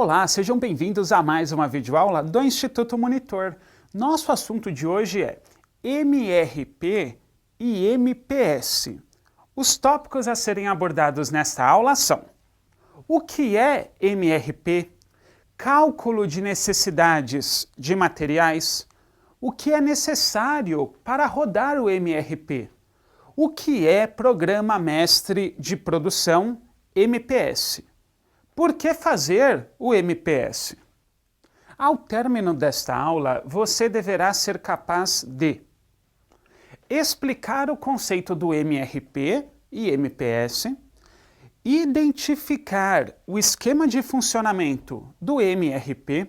Olá, sejam bem-vindos a mais uma videoaula do Instituto Monitor. Nosso assunto de hoje é MRP e MPS. Os tópicos a serem abordados nesta aula são: o que é MRP? Cálculo de necessidades de materiais. O que é necessário para rodar o MRP? O que é Programa Mestre de Produção, MPS? Por que fazer o MPS? Ao término desta aula, você deverá ser capaz de explicar o conceito do MRP e MPS, identificar o esquema de funcionamento do MRP,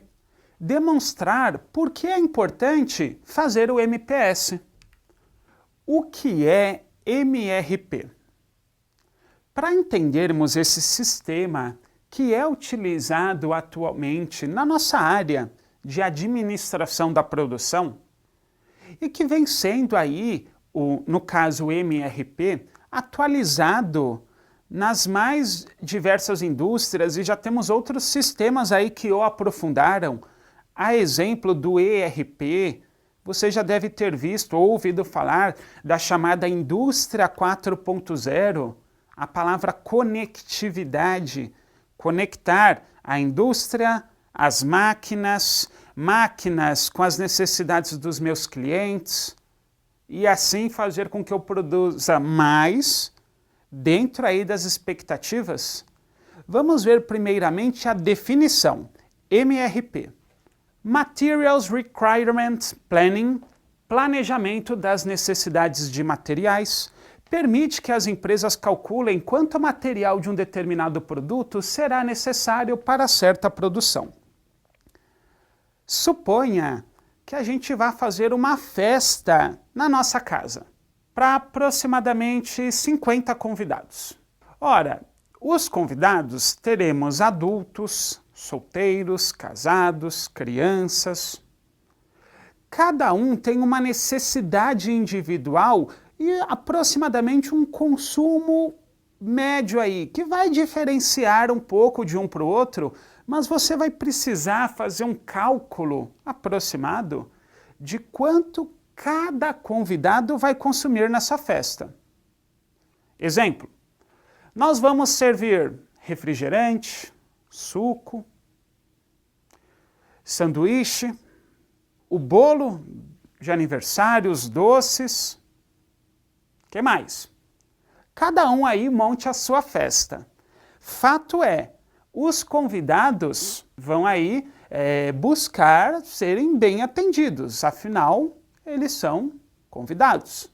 demonstrar por que é importante fazer o MPS. O que é MRP? Para entendermos esse sistema que é utilizado atualmente na nossa área de administração da produção e que vem sendo aí, no caso o MRP, atualizado nas mais diversas indústrias, e já temos outros sistemas aí que o aprofundaram, a exemplo do ERP. Você já deve ter visto ou ouvido falar da chamada Indústria 4.0, a palavra conectividade, conectar a indústria, as máquinas com as necessidades dos meus clientes e assim fazer com que eu produza mais dentro aí das expectativas. Vamos ver primeiramente a definição. MRP. Materials Requirement Planning, planejamento das necessidades de materiais, permite que as empresas calculem quanto material de um determinado produto será necessário para certa produção. Suponha que a gente vá fazer uma festa na nossa casa, para aproximadamente 50 convidados. Ora, os convidados teremos adultos, solteiros, casados, crianças. Cada um tem uma necessidade individual e aproximadamente um consumo médio aí, que vai diferenciar um pouco de um para o outro, mas você vai precisar fazer um cálculo aproximado de quanto cada convidado vai consumir nessa festa. Exemplo, nós vamos servir refrigerante, suco, sanduíche, o bolo de aniversário, os doces. O que mais? Cada um aí monte a sua festa. Fato é, os convidados vão aí buscar serem bem atendidos, afinal, eles são convidados.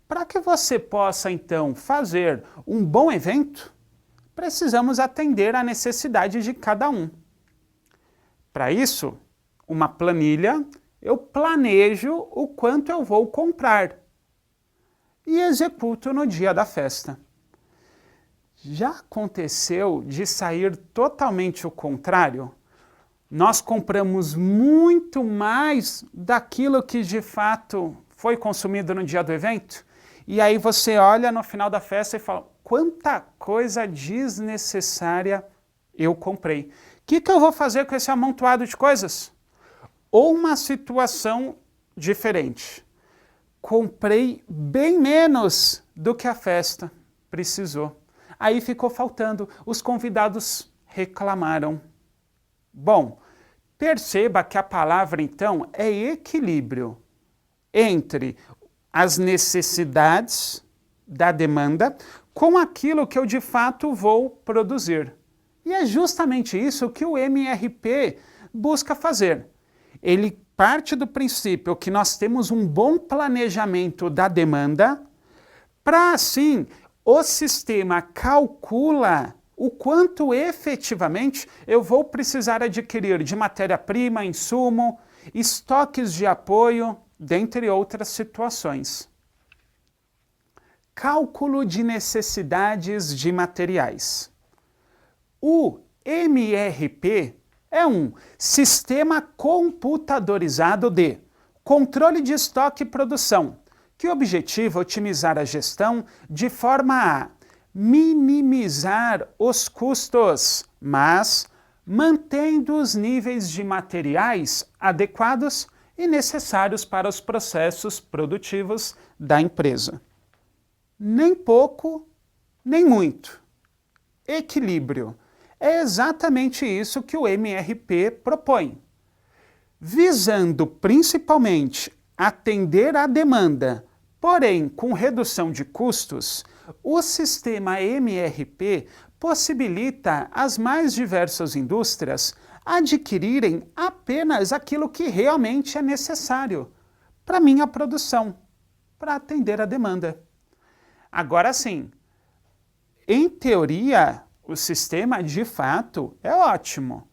Para que você possa, então, fazer um bom evento, precisamos atender à necessidade de cada um. Para isso, uma planilha, eu planejo o quanto eu vou comprar e executo no dia da festa. Já aconteceu de sair totalmente o contrário? Nós compramos muito mais daquilo que de fato foi consumido no dia do evento, e aí você olha no final da festa e fala: quanta coisa desnecessária eu comprei. O que eu vou fazer com esse amontoado de coisas? Ou uma situação diferente. Comprei bem menos do que a festa precisou. Aí ficou faltando. Os convidados reclamaram. Bom, perceba que a palavra então é equilíbrio entre as necessidades da demanda com aquilo que eu de fato vou produzir. E é justamente isso que o MRP busca fazer. Ele parte do princípio que nós temos um bom planejamento da demanda, para assim o sistema calcula o quanto efetivamente eu vou precisar adquirir de matéria-prima, insumo, estoques de apoio, dentre outras situações. Cálculo de necessidades de materiais. O MRP é um sistema computadorizado de controle de estoque e produção, que objetiva otimizar a gestão de forma a minimizar os custos, mas mantendo os níveis de materiais adequados e necessários para os processos produtivos da empresa. Nem pouco, nem muito. Equilíbrio. É exatamente isso que o MRP propõe. Visando principalmente atender à demanda, porém com redução de custos, o sistema MRP possibilita às mais diversas indústrias adquirirem apenas aquilo que realmente é necessário para minha produção, para atender à demanda. Agora sim, em teoria, o sistema de fato é ótimo.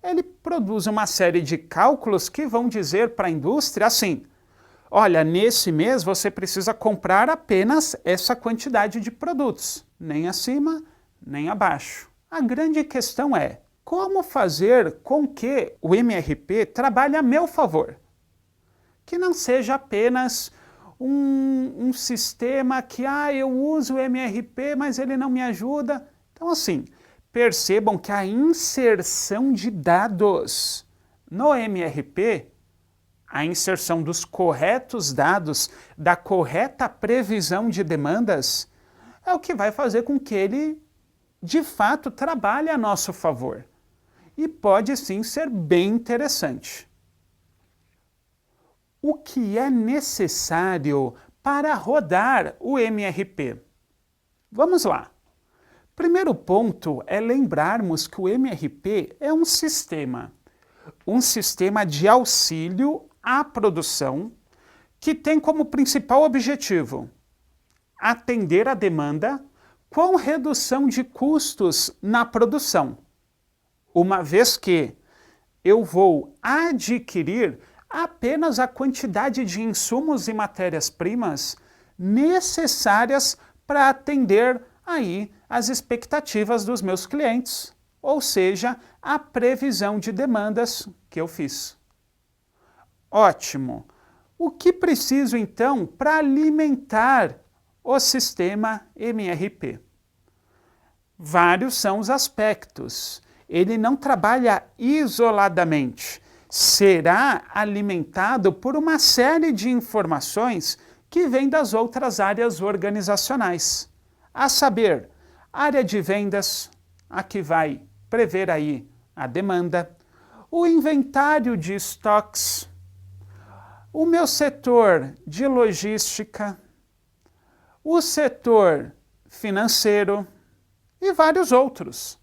Ele produz uma série de cálculos que vão dizer para a indústria assim: olha, nesse mês você precisa comprar apenas essa quantidade de produtos, nem acima, nem abaixo. A grande questão é como fazer com que o MRP trabalhe a meu favor. Que não seja apenas um sistema que, eu uso o MRP, mas ele não me ajuda. Então, assim, percebam que a inserção de dados no MRP, a inserção dos corretos dados, da correta previsão de demandas, é o que vai fazer com que ele, de fato, trabalhe a nosso favor. E pode sim ser bem interessante. O que é necessário para rodar o MRP? Vamos lá. Primeiro ponto é lembrarmos que o MRP é um sistema de auxílio à produção que tem como principal objetivo atender a demanda com redução de custos na produção, uma vez que eu vou adquirir apenas a quantidade de insumos e matérias-primas necessárias para atender aí as expectativas dos meus clientes, ou seja, a previsão de demandas que eu fiz. Ótimo! O que preciso então para alimentar o sistema MRP? Vários são os aspectos. Ele não trabalha isoladamente. Será alimentado por uma série de informações que vêm das outras áreas organizacionais. A saber, área de vendas, a que vai prever aí a demanda, o inventário de estoques, o meu setor de logística, o setor financeiro e vários outros.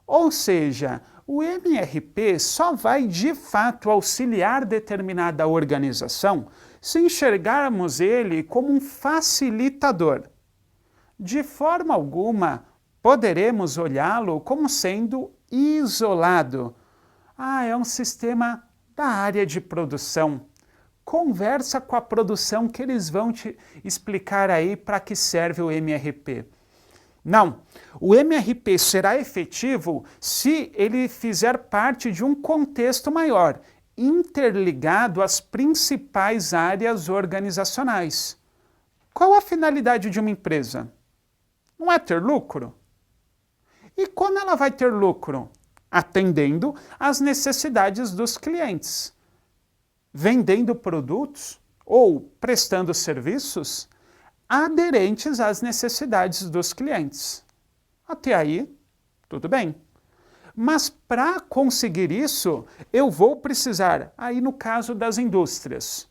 Ou seja, o MRP só vai de fato auxiliar determinada organização se enxergarmos ele como um facilitador. De forma alguma, poderemos olhá-lo como sendo isolado. É um sistema da área de produção. Conversa com a produção que eles vão te explicar aí para que serve o MRP. Não, o MRP será efetivo se ele fizer parte de um contexto maior, interligado às principais áreas organizacionais. Qual a finalidade de uma empresa? Não é ter lucro? E como ela vai ter lucro? Atendendo às necessidades dos clientes, vendendo produtos ou prestando serviços aderentes às necessidades dos clientes. Até aí, tudo bem. Mas para conseguir isso, eu vou precisar, aí no caso das indústrias,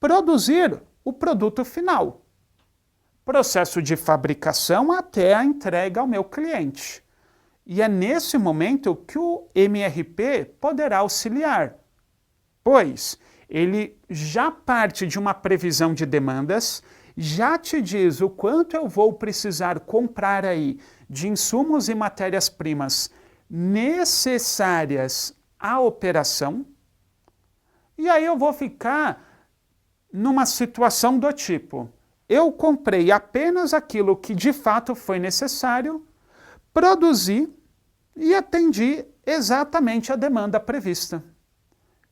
produzir o produto final. Processo de fabricação até a entrega ao meu cliente. E é nesse momento que o MRP poderá auxiliar, pois ele já parte de uma previsão de demandas, já te diz o quanto eu vou precisar comprar aí de insumos e matérias-primas necessárias à operação, e aí eu vou ficar numa situação do tipo: eu comprei apenas aquilo que de fato foi necessário, produzi e atendi exatamente a demanda prevista.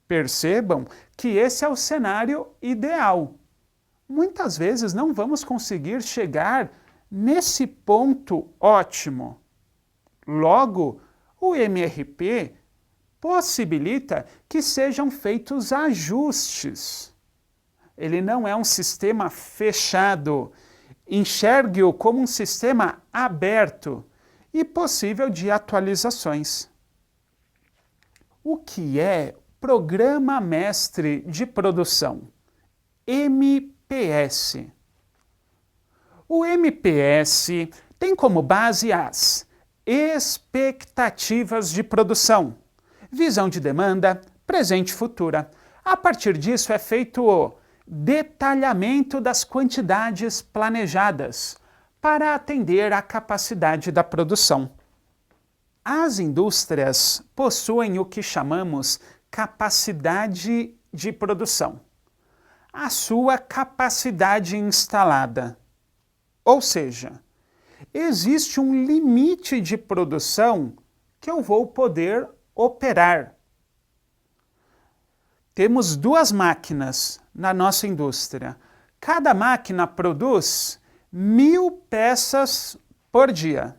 Percebam que esse é o cenário ideal. Muitas vezes não vamos conseguir chegar nesse ponto ótimo. Logo, O MRP possibilita que sejam feitos ajustes. Ele não é um sistema fechado. Enxergue-o como um sistema aberto e possível de atualizações. O que é Programa Mestre de Produção? MPS. O MPS tem como base as expectativas de produção, visão de demanda, presente e futura. A partir disso é feito o detalhamento das quantidades planejadas para atender à capacidade da produção. As indústrias possuem o que chamamos capacidade de produção, a sua capacidade instalada. Ou seja, existe um limite de produção que eu vou poder operar. Temos 2 máquinas na nossa indústria. Cada máquina produz 1000 peças por dia.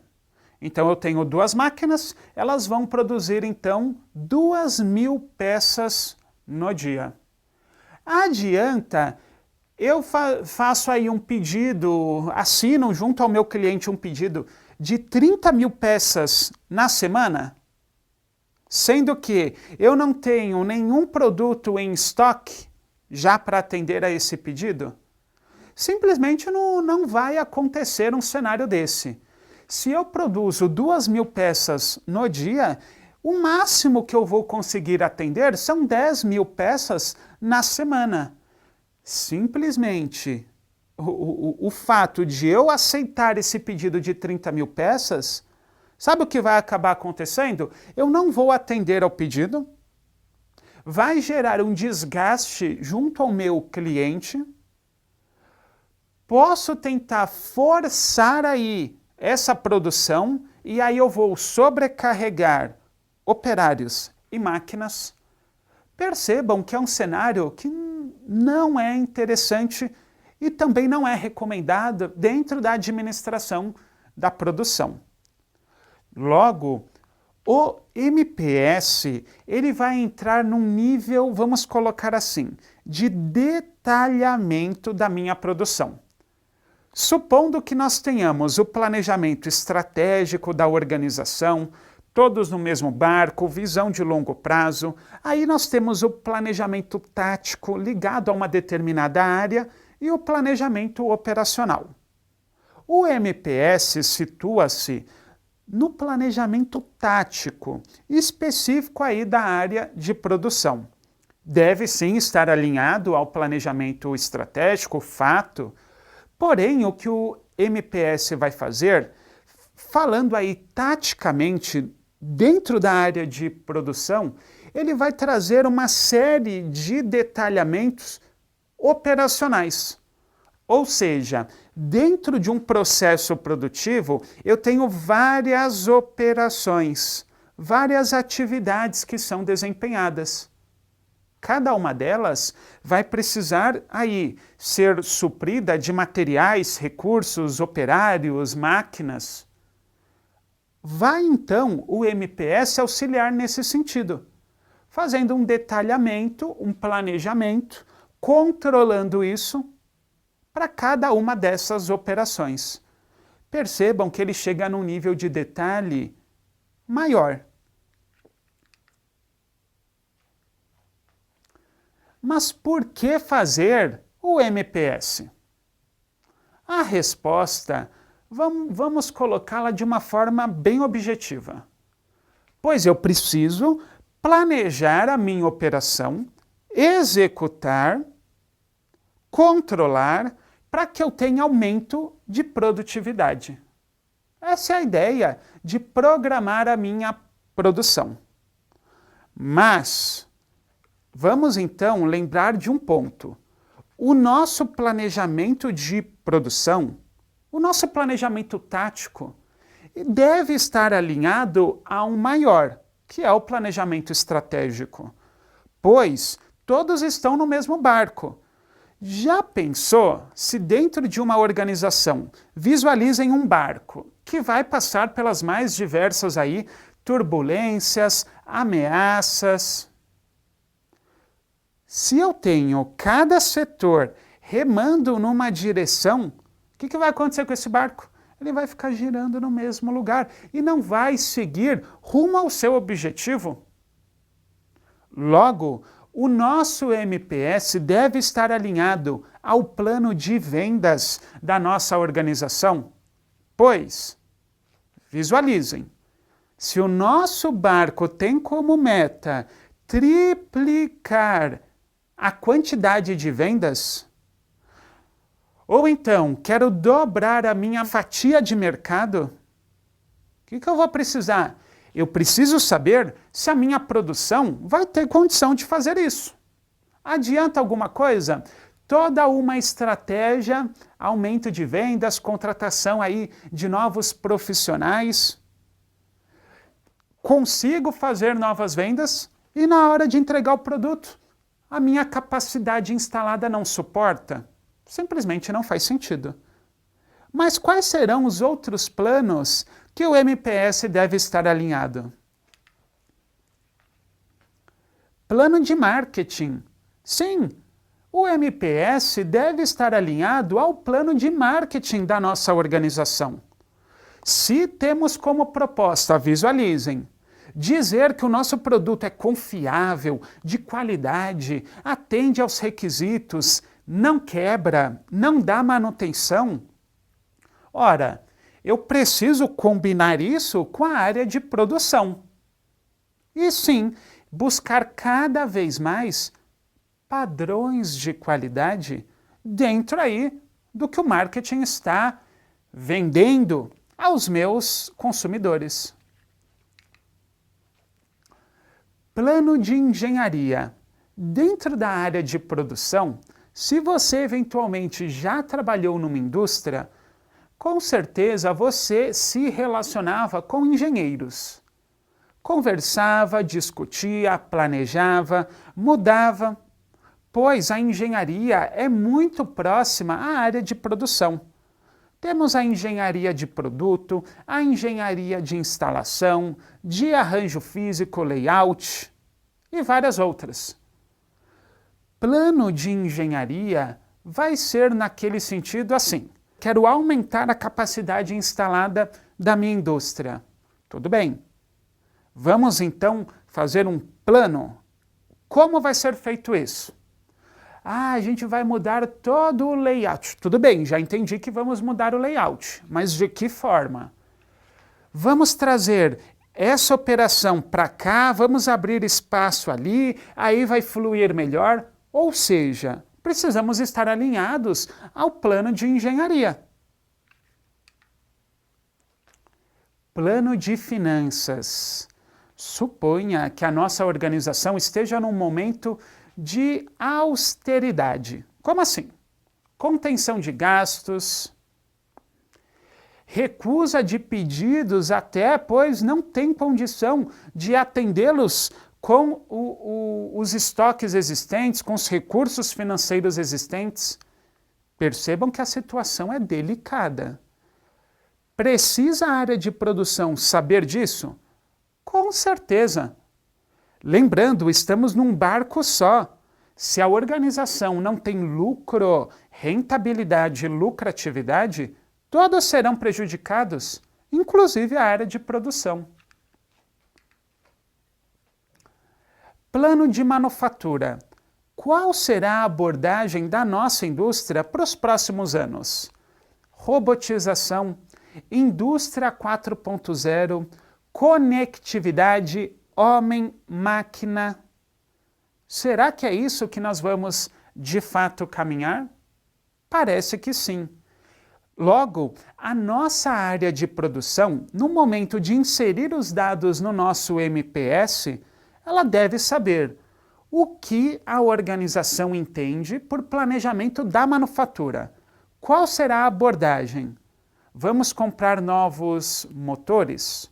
Então eu tenho 2 máquinas, elas vão produzir então 2000 peças no dia. Adianta, eu faço aí um pedido, assino junto ao meu cliente um pedido de 30.000 peças na semana, sendo que eu não tenho nenhum produto em estoque já para atender a esse pedido? Simplesmente não vai acontecer um cenário desse. Se eu produzo 2.000 peças no dia, o máximo que eu vou conseguir atender são 10.000 peças na semana. Simplesmente o fato de eu aceitar esse pedido de 30.000 peças, sabe o que vai acabar acontecendo? Eu não vou atender ao pedido, vai gerar um desgaste junto ao meu cliente, posso tentar forçar aí essa produção e aí eu vou sobrecarregar operários e máquinas. Percebam que é um cenário que não é interessante e também não é recomendado dentro da administração da produção. Logo, o MPS ele vai entrar num nível, vamos colocar assim, de detalhamento da minha produção. Supondo que nós tenhamos o planejamento estratégico da organização, todos no mesmo barco, visão de longo prazo, aí nós temos o planejamento tático ligado a uma determinada área e o planejamento operacional. O MPS situa-se no planejamento tático, específico aí da área de produção. Deve sim estar alinhado ao planejamento estratégico, fato. Porém, o que o MPS vai fazer, falando aí taticamente dentro da área de produção, ele vai trazer uma série de detalhamentos operacionais. Ou seja, dentro de um processo produtivo, eu tenho várias operações, várias atividades que são desempenhadas. Cada uma delas vai precisar aí ser suprida de materiais, recursos, operários, máquinas. Vai então o MPS auxiliar nesse sentido, fazendo um detalhamento, um planejamento, controlando isso para cada uma dessas operações. Percebam que ele chega num nível de detalhe maior. Mas por que fazer o MPS? A resposta, vamos colocá-la de uma forma bem objetiva. Pois eu preciso planejar a minha operação, executar, controlar, para que eu tenha aumento de produtividade. Essa é a ideia de programar a minha produção. Mas vamos então lembrar de um ponto. O nosso planejamento de produção, o nosso planejamento tático, deve estar alinhado a um maior, que é o planejamento estratégico. Pois todos estão no mesmo barco. Já pensou se dentro de uma organização visualizem um barco que vai passar pelas mais diversas aí turbulências, ameaças. Se eu tenho cada setor remando numa direção, o que vai acontecer com esse barco? Ele vai ficar girando no mesmo lugar e não vai seguir rumo ao seu objetivo. Logo, o nosso MPS deve estar alinhado ao plano de vendas da nossa organização. Pois, visualizem, se o nosso barco tem como meta triplicar a quantidade de vendas, ou então quero dobrar a minha fatia de mercado, o que eu vou precisar? Eu preciso saber se a minha produção vai ter condição de fazer isso. Adianta alguma coisa? Toda uma estratégia, aumento de vendas, contratação aí de novos profissionais. Consigo fazer novas vendas e na hora de entregar o produto, a minha capacidade instalada não suporta. Simplesmente não faz sentido. Mas quais serão os outros planos que o MPS deve estar alinhado? Plano de marketing. Sim, o MPS deve estar alinhado ao plano de marketing da nossa organização. Se temos como proposta, visualizem, dizer que o nosso produto é confiável, de qualidade, atende aos requisitos, não quebra, não dá manutenção. Ora, eu preciso combinar isso com a área de produção. E sim, buscar cada vez mais padrões de qualidade dentro aí do que o marketing está vendendo aos meus consumidores. Plano de engenharia. Dentro da área de produção, se você eventualmente já trabalhou numa indústria, com certeza você se relacionava com engenheiros. Conversava, discutia, planejava, mudava, pois a engenharia é muito próxima à área de produção. Temos a engenharia de produto, a engenharia de instalação, de arranjo físico, layout e várias outras. Plano de engenharia vai ser naquele sentido assim: quero aumentar a capacidade instalada da minha indústria. Tudo bem. Vamos então fazer um plano. Como vai ser feito isso? A gente vai mudar todo o layout. Tudo bem, já entendi que vamos mudar o layout, mas de que forma? Vamos trazer essa operação para cá, vamos abrir espaço ali, aí vai fluir melhor. Ou seja, precisamos estar alinhados ao plano de engenharia. Plano de finanças. Suponha que a nossa organização esteja num momento de austeridade. Como assim? Contenção de gastos, recusa de pedidos até, pois não tem condição de atendê-los com os estoques existentes, com os recursos financeiros existentes. Percebam que a situação é delicada. Precisa a área de produção saber disso? Com certeza. Lembrando, estamos num barco só. Se a organização não tem lucro, rentabilidade e lucratividade, todos serão prejudicados, inclusive a área de produção. Plano de manufatura. Qual será a abordagem da nossa indústria para os próximos anos? Robotização, indústria 4.0, conectividade, homem-máquina. Será que é isso que nós vamos, de fato, caminhar? Parece que sim. Logo, a nossa área de produção, no momento de inserir os dados no nosso MPS, ela deve saber o que a organização entende por planejamento da manufatura. Qual será a abordagem? Vamos comprar novos motores?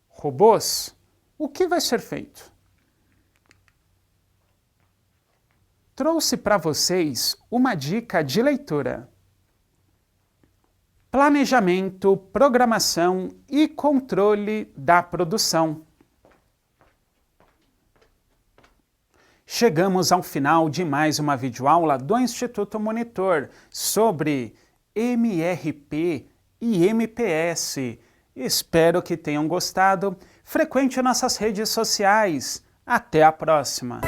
Robôs? O que vai ser feito? Trouxe para vocês uma dica de leitura. Planejamento, programação e controle da produção. Chegamos ao final de mais uma videoaula do Instituto Monitor sobre MRP e MPS. Espero que tenham gostado. Frequente nossas redes sociais. Até a próxima!